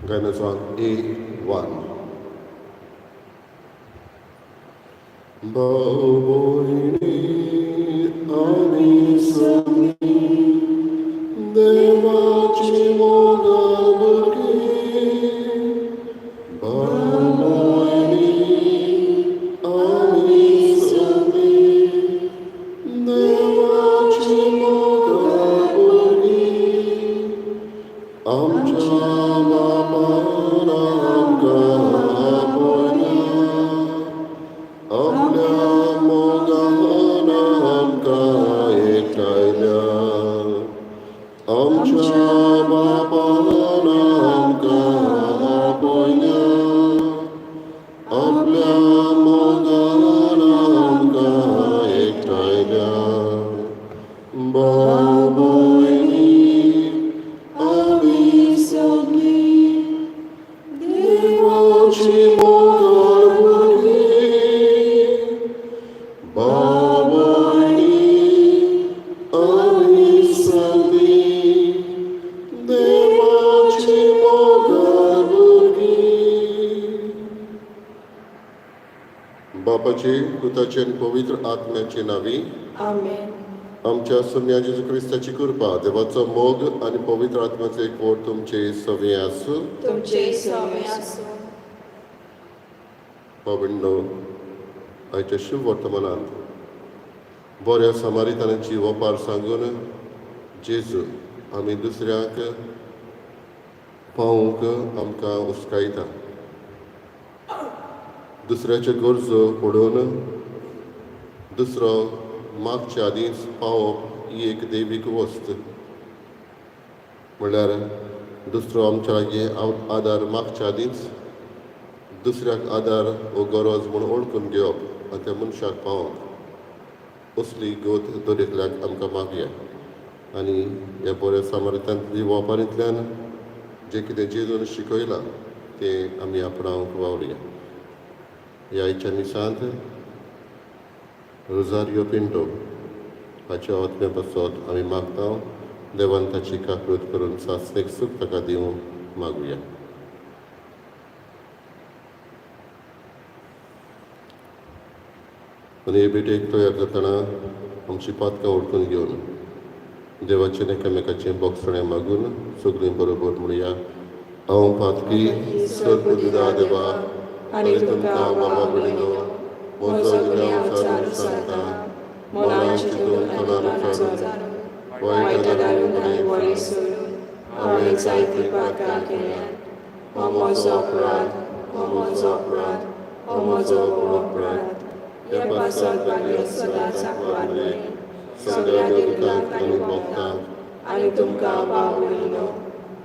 Gaina song A1. Baboini ani sami devachi mogabuki Baboini ani sami devachi mogabuki Amcha babaram kaponya Amla moganam kaitaya Amcha babaram kaponya Amla moganam kaitaya Baboini Amisogni Devachi mogabuki Baboini Amisogni Devachi mogabuki बापाचे पुताचे आणि पवित्र आत्म्याचे नावी आमेन. आमच्या सोन्या जेजू ख्रिस्ताची कृपा देवाचो मोग आणि पवित्र आत्म्याचो एकवट तुमचे सगळे आसूं तुमचे सवे आसूं. भावंडो आयच्या शुभ वर्तमानांत बऱ्या समारितानाची वपार सांगून जेजू आमी दुसऱ्याक पावूंक आमकां उस्कायता. दुसऱ्याच्यो गरजो पळोवन दुसरो मागच्या आदींच पावप ही एक दैवीक वस्त. म्हणल्यार दुसरो आमच्या लागीं आदार मागच्या आदींच दुसऱ्याक आदार वो गरज म्हूण ओळखून घेवप आनी त्या मनशाक पावप. असली गोत दरेकल्याक आमकां मागया. आनी ह्या बऱ्या समारितांतली वापारींतल्यान जें कितें जेजून शिकयलां तें आमी आपणावंक वावरया. ह्या आयच्या मिसांत रोजारियो पिंटो हाच्या आत्म्या पासत आमी मागता देवान ताची काकूट करून सासणेक सूख ताका दिवंक मागुया. आनी हे भेटेक तयार जातना आमची पातकां ओळखून घेवन देवाचें एकामेकाचें बोगसणें मागून सगळीं बरोबर म्हणया. हांव पातकी सर्पदुदा देवा आनी तुमकां बाबा भयणो म्हजो गुन्यांव विचारून सांगता. मोलान चिंतून तोंडान विचारून वायट आदारून आनी बळी सोडून हांवें जायतीं पातकां केल्यात. हो म्हजो अपराध, हो म्हजो अपराध, हो म्हजो अपराध. ह्या पासत लागीं सदांच आंकवार सगळ्या देवतांक आनी भक्तांक आनी तुमकां बाब भयणो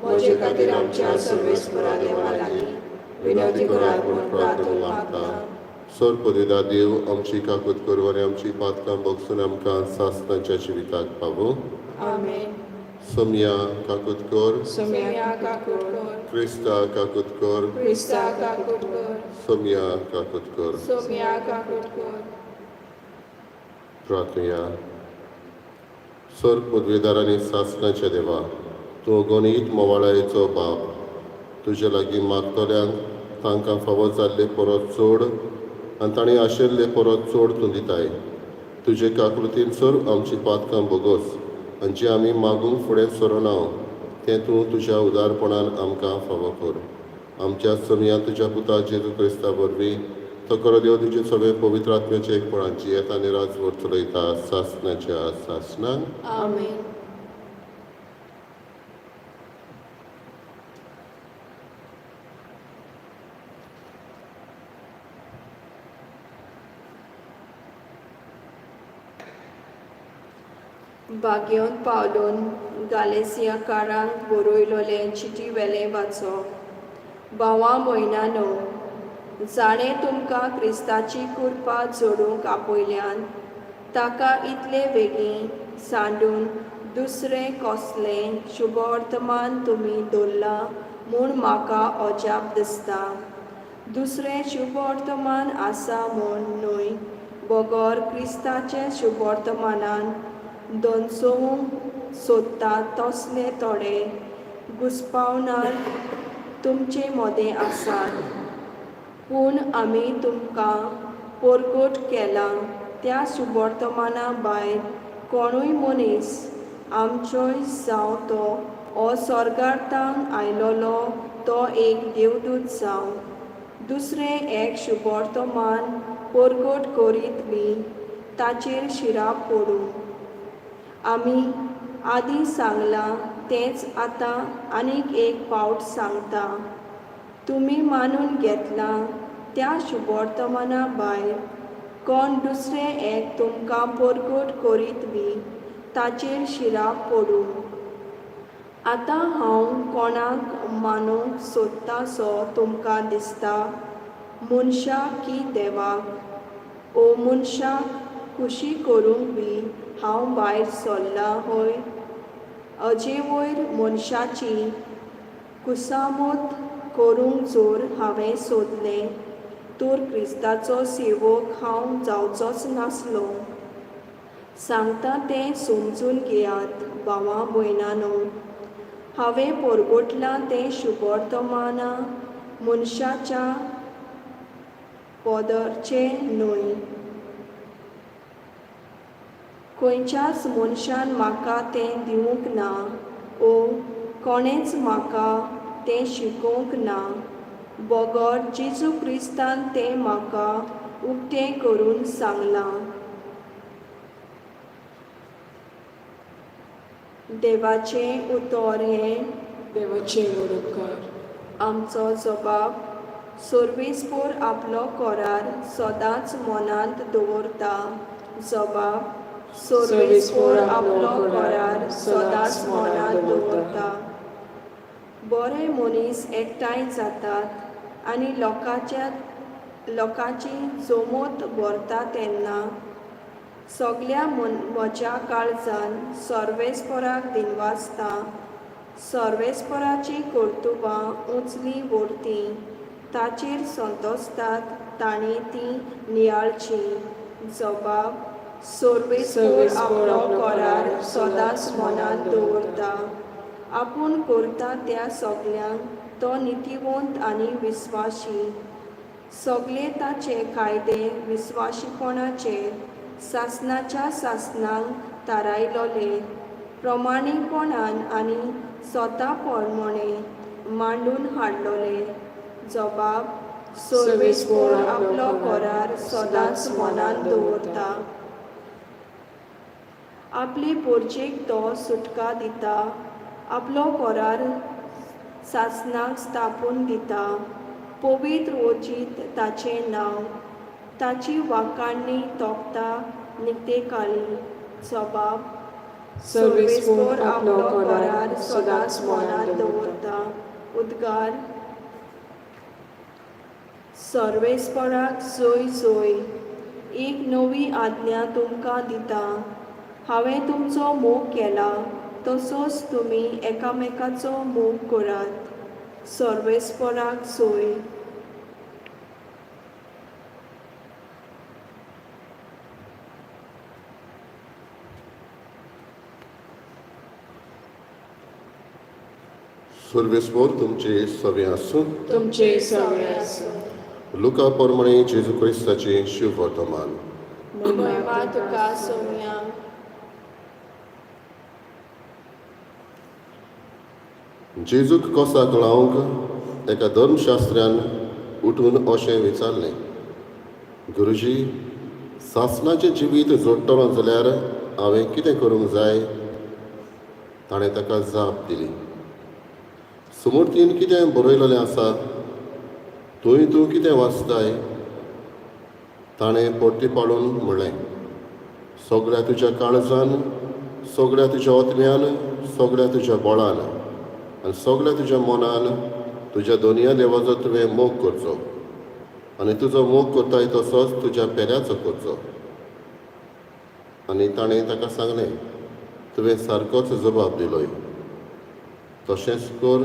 म्हजे खातीर आमच्या सर्वेस्परा देवा लागीं विनंती करात म्हूण प्रार्थना मागता. सर्पदिदा देव आमची काकूट करूं आनी आमची पातकां बगसून आमकां सासणाच्या जिविताक पावूं. आमेन. सोम्या काकूट कर, सोम्या काकूट कर, क्रिस्ता काकूट कर, क्रिस्ता काकूट कर, सोम्या काकूट कर. सोम्या काकूट कर. प्रार्थया. सर पदवीदार आनी सासणाच्या देवा, तूं गणीत मोवाळायेचो बाप. तुजे लागीं मागतल्यांक तांकां फावो जाल्ले परत चड आनी ताणीं आशिल्ले परत चड तूं दिताय. तुजे काकृतीन सर आमची पातकां बोगस आनी जें आमी मागूंक फुडें सरना तें तूं तुज्या उदारपणान आमकां फावो कर. आमच्या सोम्या तुज्या पुता जेजू क्रिस्ता वरवीं तो करो देव तुजे सगळे पवित्र आत्म्याचे एकपणांची येता आनी राजभर चलयता सासणाच्या सासणान. आमेन. बागेवन पावलोन गालेसियाकारांक बरयलोलें चिटी वेलें वाचप. भावां भयणानो, जाणें तुमकां क्रिस्ताची कृपा जोडूंक आपयल्यान ताका इतले बेगीन सांडून दुसरें कसलें शुभवर्तमान तुमी दवरलां म्हूण म्हाका अजाप दिसता. दुसरें शुभवर्तमान आसा म्हूण न्हय, बगर क्रिस्ताचें शुभवर्तमानान दोनसोवंक सोदता तसले थोडे घुस्पावनार तुमचे मोदें आसात, पूण आमी तुमकां पोरगोट केला त्या शुभवर्तमाना भायर कोणूय मनीस आमचोय जावं तो हो स्वर्गांतल्यान आयलोलो तो एक देवदूत जावं दुसरें एक शुभवर्तमान पोरगोट करीत बी ताचेर शिरां पडूं. आमी आदीं सांगलां तेंच आतां आनीक एक फावट सांगता. तुमी मानून घेतलां त्या शुभवर्तमाना भायर कोण दुसरें एक तुमकां पोरगोट करीत बी ताचेर शिरां पडूं. आतां हांव कोणाक मानूंक सोदतां सो तुमकां दिसता, मनशाक की देवाक? ओ मनशाक खुशी करूंक बी हांव भायर सरलां होय? अजे वयर मनशाची खुशामत करूंक जोर हांवें सोदलें तर क्रिस्ताचो सेवक हांव जावचोच नासलो. सांगता तें समजून घेयात भावां भयणांनो. हांवें पोरगोटलां तें शुभवर्तमाना मनशाच्या पदरचें न्हय. खंयच्याच मनशान म्हाका तें दिवंक ना ओ कोणेंच म्हाका तें शिकोवंक ना. बोगोर जेजू क्रिस्तान तें म्हाका उक्तें करून सांगलां. देवाचें उतर हें देवाचे वडकार. आमचो जबाब सर्वेस्पर आपलो करार सदांच मनांत दवरता. जबाब सर्वेस्पर आपलो करार सदांच मनांत दवरता. बरे मनीस एकठांय जातात आनी लोकांची जमत भरता तेन्ना सगळ्या म्हज्या काळजान सर्वेस्पराक दिनवासता. सर्वेस्पराची कर्तुबां उंचली व्हरती ताचेर संतोसतात तांणी ती नियाळची. जबाब सर्वेस्पर आपलो करार सदांच मनांत दवरता. आपूण करता त्या सगळ्यांक तो नितीवंत आनी विस्वाशी. सगळे ताचे कायदे विस्वाशीपणाचेर सासणाच्या सासणांक थारायलोले प्रमाणीकपणान आनी स्वता प्रमाणें मांडून हाडलोले. जबाब सर्वेस्पर आपलो करार सदांच मनांत दवरता. आपले पोरचेक तो सुटका दिता. आपलो करार सासणाक स्थापून दिता. पवित्र वचीत ताचें नांव ताची वाखाणणी तोखता नित्यकाळी. जबाब सर्वेस्पर आपलो करार सदांच मनांत दवरता. उद्गार सर्वेस्पराक जय जय. एक नवी आज्ञा तुमकां दिता. हांवें तुमचो मोग केला तसोच तुमी एकामेकाचो मोग करात. सर्वेस्पराक जय. सर्वेस्पर तुमचे सवे आसूं. तुमचे सगळे आसूं. लुका प्रमाणे जेजू क्रिस्ताचे शुभ वर्तमान. महिमा तुका सौम्या. जेजूक कोसाक लावंक एका धर्मशास्त्रान उठून अशें विचारलें, गुरुजी, सासणाचें जिवीत जोडटलो जाल्यार हांवें कितें करूंक जाय? ताणें ताका जाप दिली, सुमूर्तीन कितें बरयलेलें आसा? थंय तूं कितें वाचताय? ताणें पोरती पाडून म्हणलें, सगळ्या तुज्या काळजान, सगळ्या तुज्या ओतम्यान, सगळ्या तुज्या बळान आनी सगळ्या तुज्या मनान तुज्या दोनया देवाचो तुवें मोग करचो आनी तुजो मोग करताय तसोच तुज्या पेऱ्याचो करचो. आनी ताणें ताका सांगलें, तुवें सारकोच जबाब दिलोय. तशेंच कर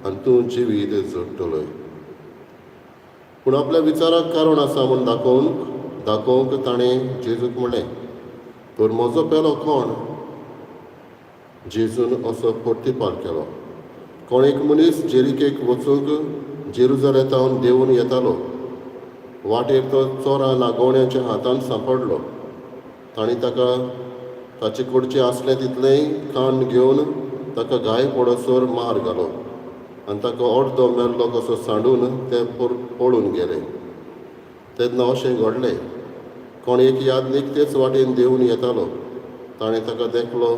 आनी तूं जिवीत जोडटलोय. पूण आपल्या विचाराक कारण आसा म्हूण दाखोवंक ताणें जेजूक म्हणलें, तर म्हजो पेलो कोण? जेजून असो परतीपार केलो, कोण एक मनीस जेरिकेक वचूंक जेरुजलेतावन देंवन येतालो. वाटेर तो चोरां नागोवण्याच्या हातान सांपडलो. तांणी ताका ताचे कडचें आसलें तितलेंय खाण घेवन ताका घाय पडसर मार घालो आनी ताका अर्दो मेल्लो कसो सांडून ते पळून गेले. तेन्ना अशें घडलें. कोण एक यादनीक तेच वाटेन देंवन येतालो. ताणें ताका देखलो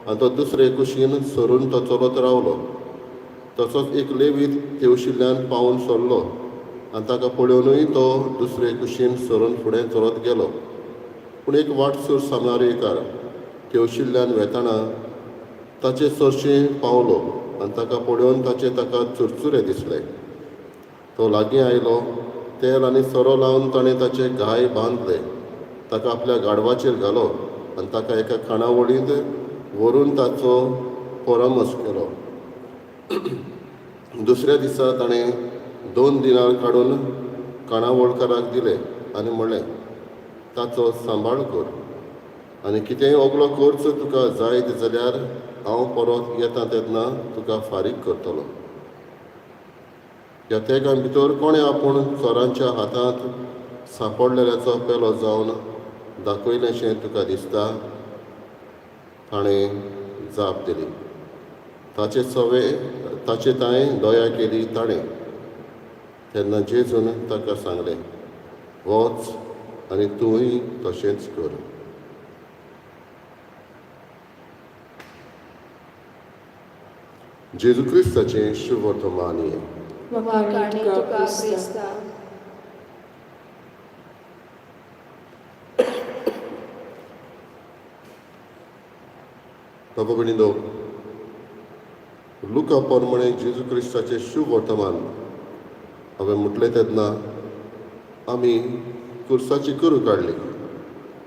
आनी तो दुसरे कुशीन सरून तो चलत रावलो. तसोच एक लेवीत तेवशिल्ल्यान पावून सरलो आनी ताका पळोवनूय तो दुसरे कुशीन सरून फुडें चलत गेलो. पूण एक वाटसूर सामारिकार तेवशिल्ल्यान वेताना ताचे सरशी पावलो आनी ताका पळोवन ताका चुरचुरे दिसले. तो लागीं आयलो. तेल आनी सोरो लावन ताणें ताचे घाय बांदले. ताका आपल्या गाडवाचेर घालो आनी ताका एका खाणावळींत व्हरून ताचो परामर्श केलो. दुसऱ्या दिसा ताणें 2 दिनार काडून खाणावळकाराक दिले आनी म्हणलें, ताचो सांबाळ कर आनी कितेंय ओगलो खर्च तुका जायत जाल्यार हांव परत येता तेन्ना तुका फारीक करतलो. ह्या तेगां भितर कोणें आपूण चोरांच्या हातांत सांपडलेल्याचो पेलो जावन दाखयलेशें तुका दिसता? ताणें जाप दिली. ताचे तांय दया केली ताणें. तेन्ना जेजून ताका सांगलें, वच आनी तूंय तशेंच कर. जेजू क्रिस्ताचें शुभ वर्तमानीय. वखाणी तुका क्रिस्ता. बाबा भयणीनो, लुका प्रमाणे जेजू क्रिस्ताचें शुभ वर्तमान हांवें म्हटलें तेन्ना आमी कुर्साची करू काडली.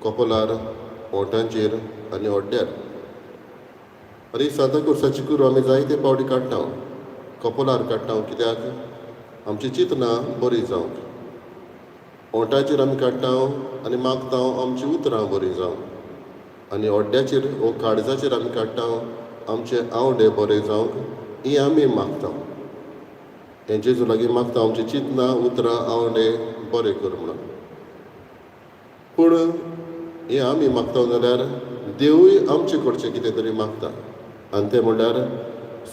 कपलार, ओंठांचेर आनी ओड्ड्यार. आनी सादां कुर्साची करू आमी जायते पावटी काडटा. कपलार काडटा कित्याक आमची चिंतनां बरी जावंक. ओंठाचेर आमी काडटा आनी मागता आमची उतरां बरीं जावंक. आनी ओड्ड्याचेर वो काळजाचेर आमी काडटा आमचे आवडे बरे जावंक ही आमी मागता. हें जेजू लागीं मागता आमची चिंतनां उतरां आवडे बरें कर म्हणून. पूण हें आमी मागता जाल्यार देवूय आमचे कडचें कितें तरी मागता. आनी तें म्हणल्यार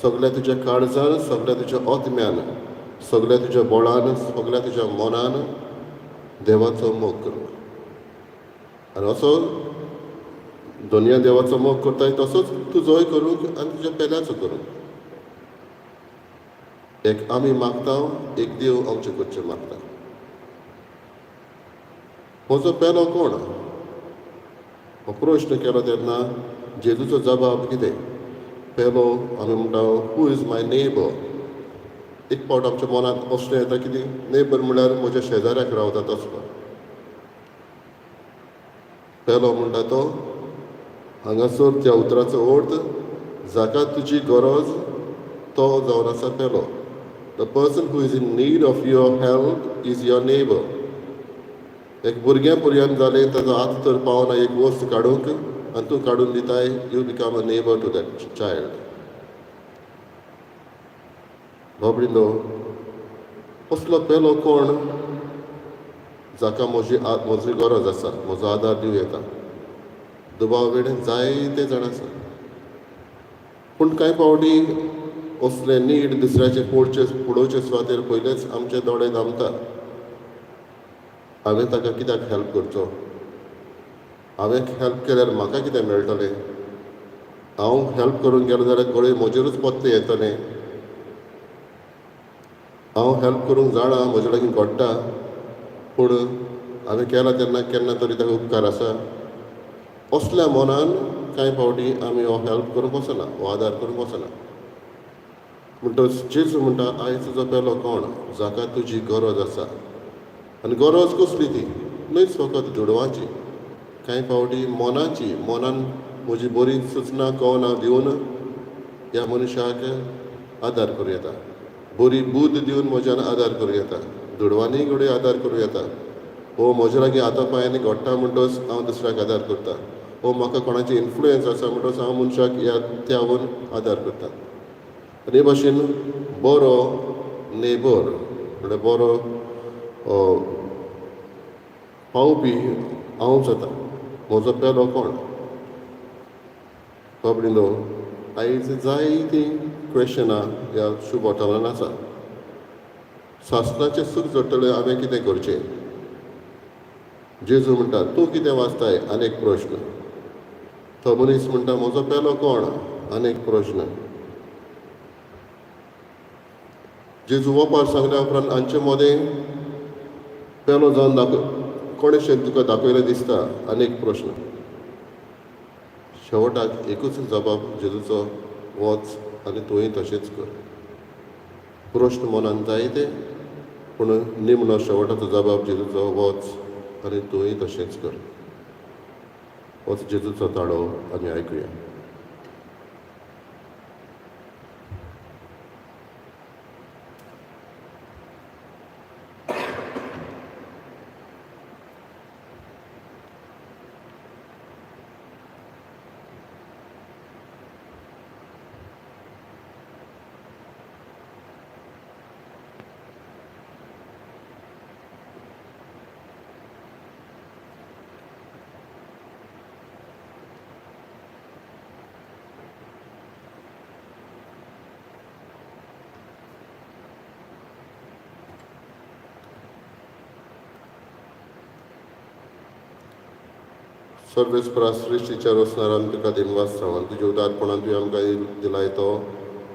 सगळ्या तुज्या काळजान, सगळ्या तुज्या आत्म्यान, सगळ्या तुज्या बळान, सगळ्या तुज्या मनान देवाचो मोग करूंक. आनी असो दोनया देवाचो मोग करताय तसोच तुजोय करूंक आनी तुज्या पेल्याचो करूंक. एक आमी मागता, एक देव आमचे कडचें मागता. म्हजो पेलो कोण? हो प्रश्न केलो तेन्ना जेजूचो जबाब कितें? पेलो आमी म्हणटा हू इज माय नेबर. एक फावट आमच्या मनांत असलें येता कितें नेबर म्हळ्यार म्हज्या शेजाऱ्याक रावता तसलो. पेलो म्हणटा तो हांगासर त्या उतराचो अर्थ जाका तुजी गरज तो जावन आसा पेलो. The person who is in need of your help is your neighbour. एक भुरग्या पर्यंत जालें ताचो हात तर पावना एक वस्त काडूंक आनी तूं काडून दिताय, you become a neighbour to that child. बाबडीनो, असलो पेलो कोण जाका म्हजी गरज आसा, म्हजो आदार दिवं येता. दुबाव वेळ जायते जाण आसा. पूण कांय फावटी असले नीड दुसऱ्याचे पळोवचे सुवातेर पयलेच आमचे दोळे धांवता. हांवें ताका कित्याक हेल्प करचो? हांवें हेल्प केल्यार म्हाका कितें मेळटलें? हांव हेल्प करूंक गेलो जाल्यार गळे म्हजेरूच पत्ते येतले. हांव हेल्प करूंक जाणा म्हजे लागीं घडटा, पूण हांवें केला तेन्ना केन्ना तरी ताका उपकार आसा. असल्या मनान कांय फावटी आमी हो हेल्प करूंक वचना, हो आदार करूंक वचना. म्हणटच जेजू म्हणटा आयज तुजो पेलो कोण जाका तुजी गरज आसा. आनी गरज कसली ती? न्हयच फकत दुडवांची, कांय फावटी मनाची. मनान म्हजी बरी सुचना कवना दिवन ह्या मनशाक आदार करूं येता. बरी बूद दिवन म्हज्यान आदार करूं येता. दुडवांनी घडये आदार करूं येता. हो म्हजे लागीं हाता पांयांनी घडटा म्हणटच हांव दुसऱ्याक आदार करता. हो म्हाका कोणाची इन्फ्लुयन्स आसा म्हणटच हांव मनशाक ह्या त्यावन आदार करता. आनी हे भाशेन बरो नेबर म्हणल्यार बरो पावोवपी हांव जाता. म्हजो पेलो कोण? बाबडीनो, आयज जायतीं क्वेश्चनां ह्या शुभ हॉटेलान आसा. सासणाचें सूख जोडटलें हांवें कितें करचें? जेजू म्हणटा, तूं कितें वाचताय? आनीक प्रश्न. तो मनीस म्हणटा, म्हजो पेलो कोण? आनीक प्रश्न. जेजू वोपार सांगल्या उपरांत हांचे मोदें पेलो जावन कोणेशें तुका दाखयलें दिसता? आनीक प्रश्न. शेवटाक एकूच जबाब जेजूचो, वच आनी तुवें तशेंच कर. प्रश्न मनान जायते, पूण निमणो शेवटाचो जबाब जेजूचो, वच आनी तुवें तशेंच कर. होच जेजूचो ताळो आमी आयकुया. सर्वेस्परा सृश्टीच्या रोसणार आमी तुका दिनवास रावन तुज्या उदारपणान तुवें आमकां दिलाय तो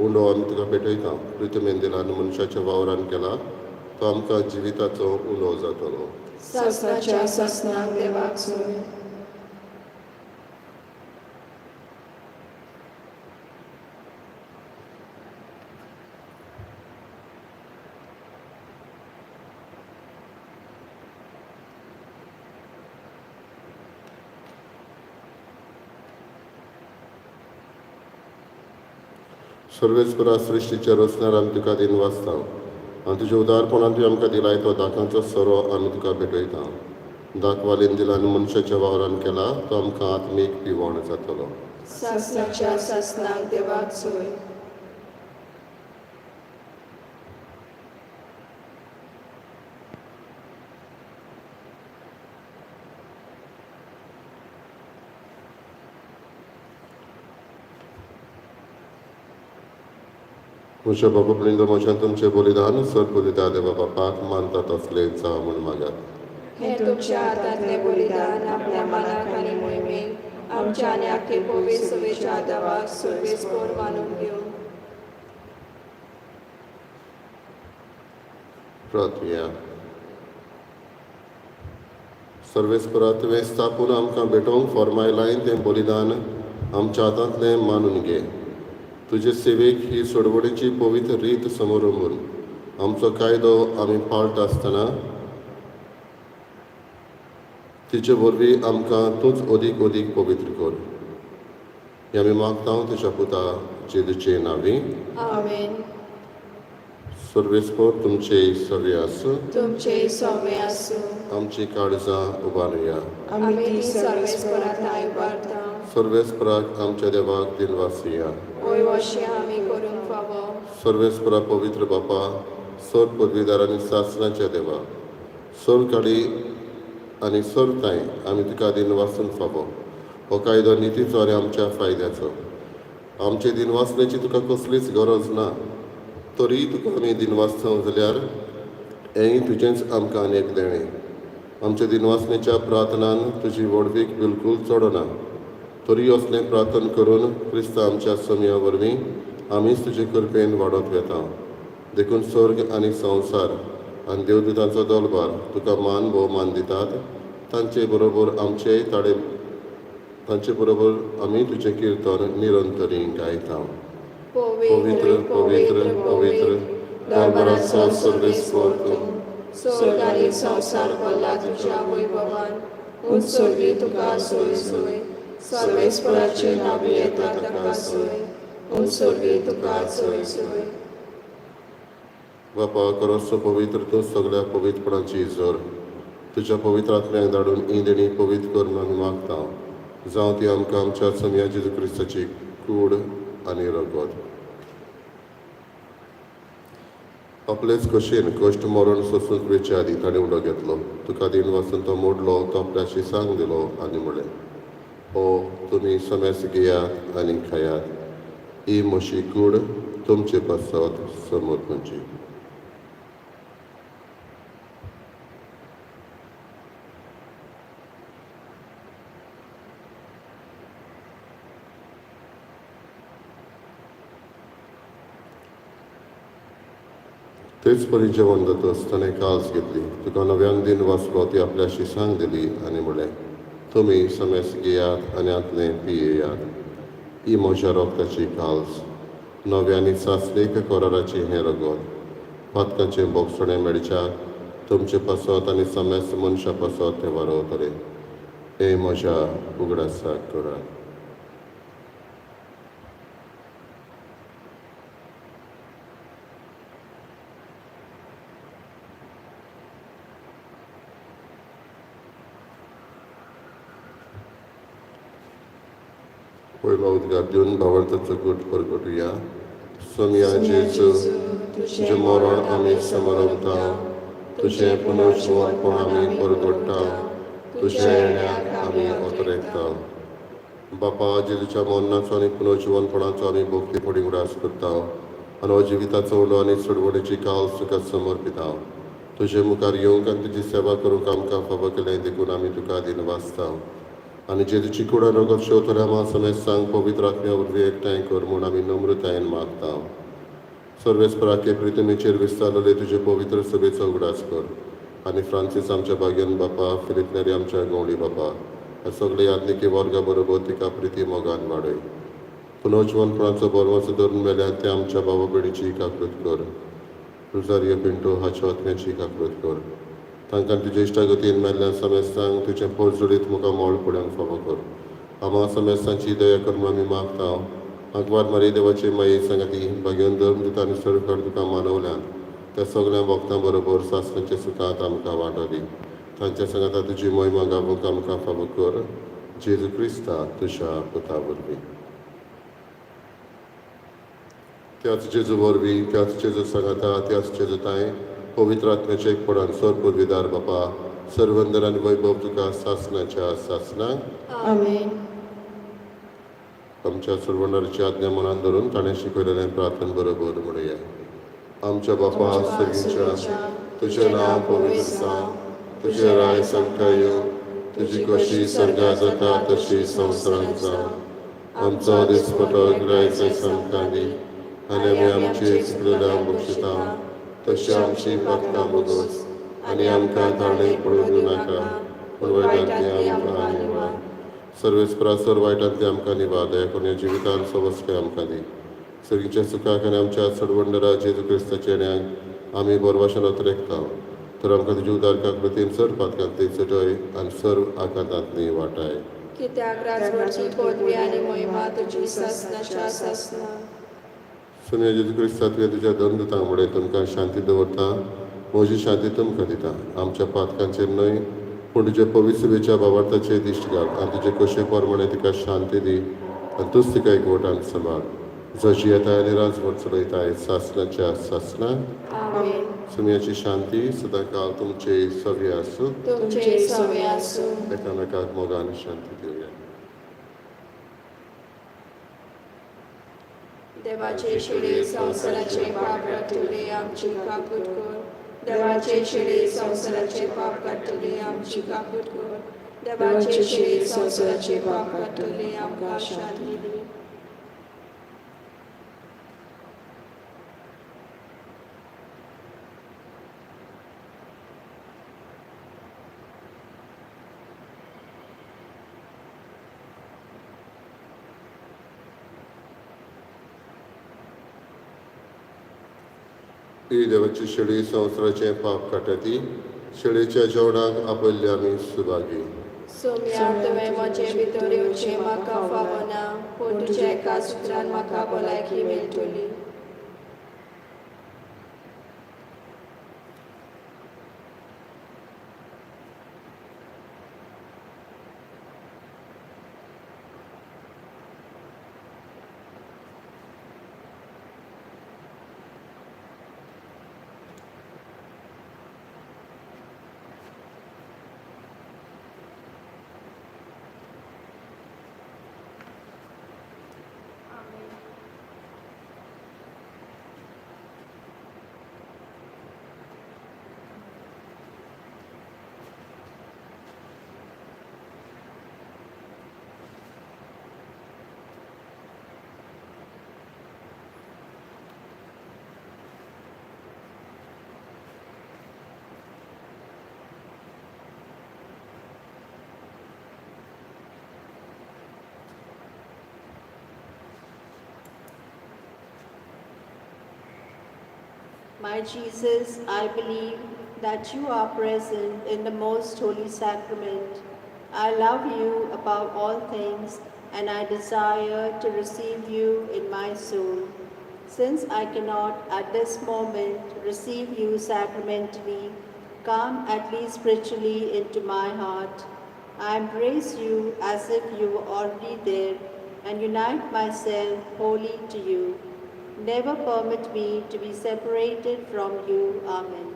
उंडो आमी तुका भेटयता. प्रितमेन दिला आनी मनशाच्या वावरान केला तो आमकां जिविताचो उंडो जातलो. सासणाच्या सासणाक देवाक सोय. सर्वेस्परा सृश्टीच्या रोसणार आमी तुका दिन वाचता आनी तुज्या उदारपणान तुवें आमकां दिलाय तो दाकांचो सोरो आमी तुका भेटयता. दाखवालेन दिला आनी मनशाच्या वावरान केला तो आमकां आत्मीक पिवण जातलो. सासणाच्या सासणाक देवाक सोय. म्हज्या बाबा पुलिंद म्हज्यान तुमचें बलिदान सदबलिदान देवा बापाक मानता तसलें जावं म्हूण मागात. हे तुमच्या हातांतलें बलिदान आपल्या मनाक आनी मोहिमेक आमच्या आनी आख्खे पवित्र सभेच्या देवाक सर्वेस्पर मानून घेवन. प्रार्थया. सर्वेस्परा तुवें स्थापून आमकां भेटोवंक फॉर्मायलायन तें बलिदान आमच्या हातांतलें मानून घे. तुजे सेवेक ही सोडवणेची पवित्र रीत समोर उरून आमचो कायदो आमी पाळटा आसतना तिचे वरवीं आमकां तूंच अदीक अदीक पवित्र कर. हें आमी मागता तुज्या पुता जेजूचे नांवी. आमेन. सर्वेस्पर तुमचे सव्य आसूं. तुमचे सौम्य आसूं. आमची काळजां उबारुया. आमी ती सर्वेस्परांत उबारता. सर्वेस्पराक आमच्या देवाक दिनवासिया. ओय अशें आमी करूंक फावो. सर्वेस्परा पवित्र बापा, सर पदवीदार आनी सासणाच्या देवा, सर काळी आनी सरताय आमी तुका दिनवासून फावो. हो कायदो नितीचो आनी आमच्या फायद्याचो. आमचे दिनवासनेची तुका कसलीच गरज ना, तरी तुका आमी दिनवासता जाल्यार हेंय तुजेंच आमकां अनेक देणें. आमच्या दिनवासनेच्या प्रार्थनान तुजी वडवीक बिलकूल चडना, तरी असलें प्रार्थना करून क्रिस्त आमच्या समया वरवीं आमीच तुजे कृपेन वाडत वेता. देखून स्वर्ग आनी संवसार आनी देवदूतांचो दलबार तुका मान भोवमान दितात. तांचे बरोबर आमी तुजें किर्तन निरंतरी गायता. पवित्र पवित्र पवित्र दरबाराचो सर्वेस्पर तूं. स्वर्ग आनी संवसार भरला तुज्या वैभवान. उत्सर्गी तुका सोय सोय. सर्वेस्पराचे नांव येता ताका सोय. उत्सर्गी तुका सोय सोय. बापा खरोच पवित्र तूं सगळ्या पवित्रपणाची इजर तुज्या पवित्र आत्म्याक धाडून ही देणी पवित्र करून आमी मागता. जावं ती आमकां आमच्या समया जेजू क्रिस्ताची कूड आनी रगत. आपलेच कशेन कश्ट मरण सोसून वेचे आदी ताणें उडो घेतलो. तुका दिन वचून तो मोडलो, तो आपल्याशी सांग दिलो आनी म्हळें, हो तुमी समेस घेयात आनी खायात. ही म्हशी कूड तुमचे पासत समोर खंयची. तेच परी जेवण जातच ताणें काल्स घेतली. तुका नव्यान दिन वाचलो ती आपल्याशी सांग दिली आनी म्हळें, तुमी समेस घेयात आनी आतलें पियेयात. ही म्हज्या रोगताची काल्स, नव्यांनी सासणेक कोराराची हें रगत. पातकांचें बोगसणें मेळच्याक तुमचे पासत आनी समेस्त मनशा पासत तें वारोवतलें. हे म्हज्या उगडासाक करात. पयलो उदगार दिवन भावार्थाचो गुट परगटुया. सोमया जेजू, तुजें मरण आमी समरमता, तुजें पुनर्जीवनपण आमी परगटता, तुज्या येण्याक आमी ओतरेकता. बापा, जेजूच्या मरणाचो आनी पुनर्जीवनपणाचो आमी भोगतेपणी उडास करता आनी हो जिविताचो उलो आनी सोडवणेची काल्स तुका समर्पिता. तुजे मुखार येवंक आनी तुजी सेवा करूंक आमकां फावो केलें देखून आमी तुका दिन वाचता. आनी जेजूची कुडा रगत शेवतल्या मा समेस्तांक पवित्र आत्म्या वरवीं एकठांय कर म्हूण आमी नम्रतायेन मागता. सर्वेस्पराके प्रितमेचेर विस्तारलेले तुजे पवित्र सभेचो उगडास कर. आनी फ्रांसीस आमच्या भाग्यन बापा, फिलिप नेरी आमच्या गवळी बापा, ह्या सगळे यात्निके वर्गा बरोबर तिका प्रिती मोगान वाडय. पुनर्जीवनपणाचो बोरवोचो धरून मेल्यात ते आमच्या भावा भयणीची काकूत कर. रुजारियो पिंटो हाच्या आत्म्याची काकूत कर. तांकां तुजे इश्टागतीन मेल्ल्या समेस्तांक तुजें पोरजोडीत मुखार मोळ पडूंक फावो कर. आम्हा समेस्तांची दया कर म्हूण आमी मागता. आग्वाद मारी देवाचे माये सांगाती भाग्यवन धर्म दिता आनी सरकार तुका मानवल्यान त्या सगळ्या भक्तां बरोबर सासणाच्या सुखांत आमकां वांटो दी. तांच्या सांगाता तुजी महिमा गावूंक आमकां फावो कर. जेजू क्रिस्ता तुज्या पुता वरवीं. त्याच जेजू वरवीं, त्याच जेजू सांगाता, त्याच जेजू ताय पवित्र आत्म्याचे एकपणान सर पदवीदार बापा, सर्वंदर आनी वैभव तुका सासणाच्या सासणाक आमेन. आमच्या सर्वंदराची आज्ञा मनान धरून ताणें शिकयलेलें प्रार्थन बरोबर म्हणया. आमच्या बापा सगळींच्या, तुजें नांव पवित्र जावं, तुजें राय संख्या येवं, तुजी कशी सर्गा जाता तशी संवसारांत जावं. आमचो दिसपतो गिरायकर आमकां दी आनी आमी आमची चुकलेल्यांक बक्षिता तशी आमची पातकां बोगोस आनी आमकां तारणेक पडूंक दिवनाका, पूण वायटांतली आमकां निवार. सर्वेस्परासर वायटांतली आमकां निवार. दया करून ह्या जिवितांत सवस्काय आमकां दी. सगळींच्या सुखाक आनी आमच्या सडवंडरा जेजू क्रिस्ताच्या येण्याक आमी बरभाशेन ओतरेकता. तर आमकां तुज्या उदारकाक प्रतीन सर पातकांतली चटय आनी सर्व आकांतांतली वाटाय. कित्याक राजवटी पदवी आनी महिमा तुजी सासणाच्या सासना. सुन्या जेजू क्रिस्ता तुवें तुज्या धर्मदूतांक म्हणलें तुमकां शांती दवरता, म्हजी शांती तुमकां दिता. आमच्या पातकांचेर न्हय पूण तुजे पवित्रतेच्या भावार्थाचेर दिश्ट घाल आनी तुजे कशे प्रमाणे तिका शांती दी आनी तूच तिका एकवटान सांबाळ. जशी येताय आनी राजवट चलयताय सासणाच्या सासणाक. आमेन. सुन्याची शांती सदां काळ तुमचे सव्य आसूं. तुमचे सवे आसूं. एकामेकाक मोगान शांती दिवया. देवाचे शिडे संवसाराचे पाप काडटले आमची काकूट कर. देवाचे शिडे संवसाराचे पाप काडटले आमची काकूट कर. देवाचे शिडे संवसाराचे पाप काडटले आमकां शांती दी. ही देवाची शेळी संवसाराचें पाप काडटा. शेळीच्या जेवणाक आपयल्ले आमी सुभागी. सोम्या तुवें म्हजे भितर येवचें म्हाका फावो ना, पूण तुज्या एका सुत्रान म्हाका भलायकी मेळटली. My Jesus, I believe that you are present in the most holy sacrament. I love you above all things, and I desire to receive you in my soul. Since I cannot at this moment receive you sacramentally, come at least spiritually into my heart. I embrace you as if you were already there and unite myself wholly to you. Never permit me to be separated from you. Amen.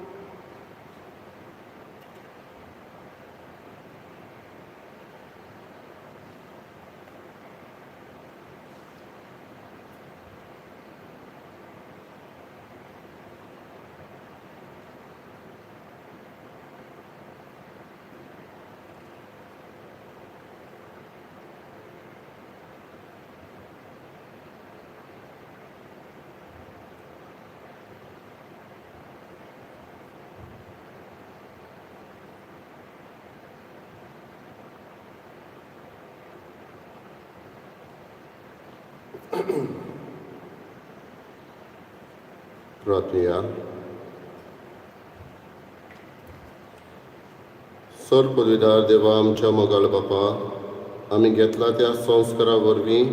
प्रार्थना. Sir पदवीदार देवा आमच्या मोगाळ बापा, आमी घेतला त्या संस्कारा वरवीं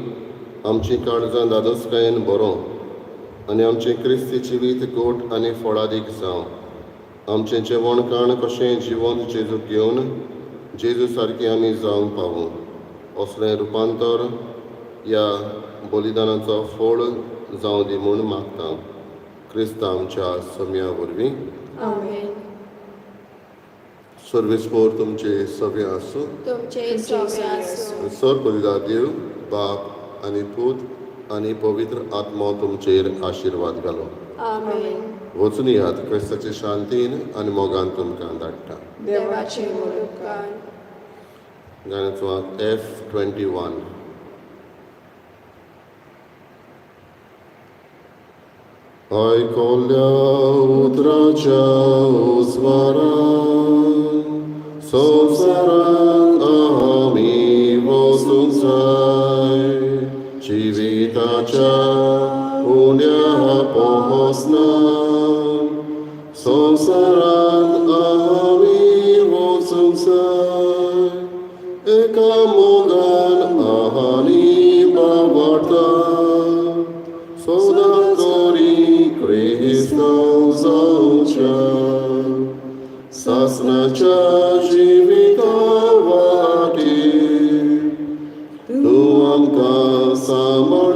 आमची काळजां दादोसकायेन बरो आनी आमचें क्रिस्ती जिवीत गोट आनी फळादीक जावं. आमचें जेवणखाण कशें जिवंत जेजूक घेवन जेजू सारकी आमी जावंक पावूं. असलें रुपांतर ह्या बलिदानाचो फळ जावं दी म्हूण मागता. क्रिस्ता आमच्या सम्या वरवीं. आमेन. सर्वेस्पोर तुमचे सवे आसूं. तुमचे सवे आसूं. सर पदवीदार देव, बाप आनी पूत आनी पवित्र आत्मा तुमचेर आशिर्वाद घालो. आमेन. वचून यात क्रिस्ताचे शांतीन आनी मोगान तुमकां धाडटा. देवाचे उपकार. गाण्याचो F21. Aikolja utracia uzvaran, संवसारांत आमी वचूंक जाय. जिविताच्या उण्या पोसना संवसारांत आमी वचूंक जाय. एका मोगान आनी बाबाडटा सौदा करी क्रिस्तांव जावच्या. सासणाच्या जिविता वाटेर तूं आमकां सांबाळ